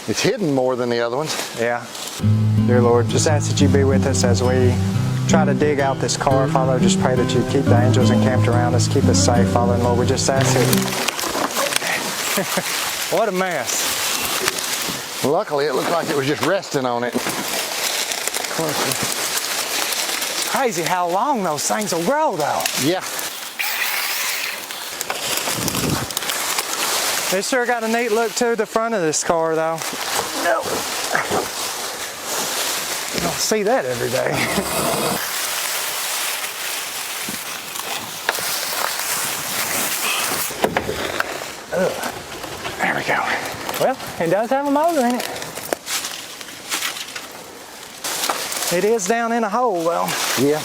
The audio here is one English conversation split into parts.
It's hidden more than the other ones. Yeah. Dear Lord, just ask that you be with us as we try to dig out this car, Father. Just pray that you keep the angels encamped around us, keep us safe, Father. And Lord, we just ask that. What a mess. Luckily, it looked like it was just resting on it. Closer. It's crazy how long those things will grow, though. Yeah. They sure got a neat look to the front of this car, though. No. You don't see that every day. There we go. Well, it does have a motor in it. It is down in a hole, though. Yeah.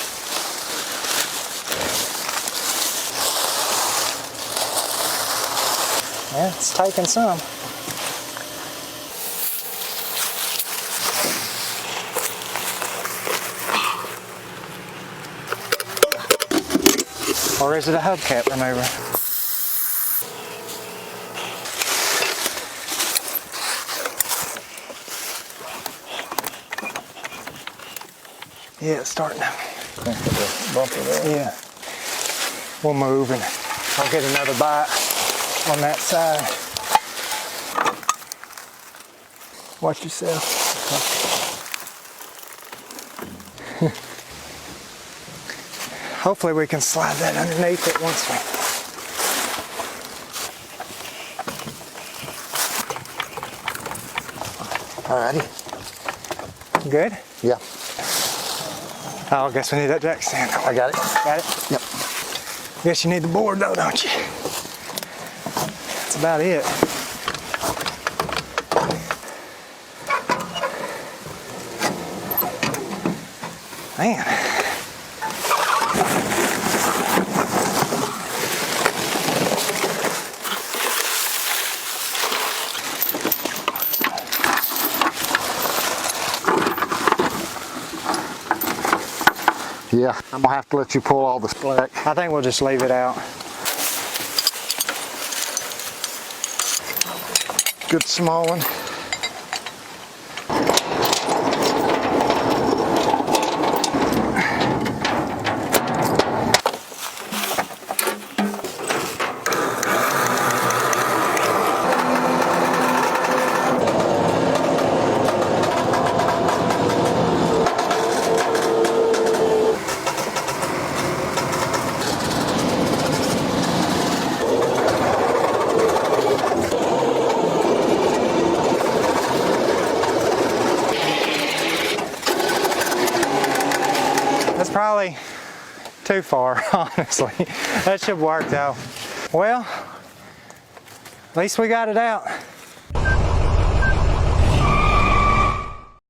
Yeah, it's taking some. Or is it a hubcap remover? Yeah, it's starting to. Yeah. We'll move and I'll get another bite on that side. Watch yourself. Hopefully we can slide that underneath it once we. Alrighty. Good? Yeah. Oh, I guess we need that jack stand. I got it. Got it? Yep. Guess you need the board though, don't you? That's about it. Man. Yeah, I'm gonna have to let you pull all the slack. I think we'll just leave it out. Good small one. That's probably too far, honestly. That should work though. Well, at least we got it out.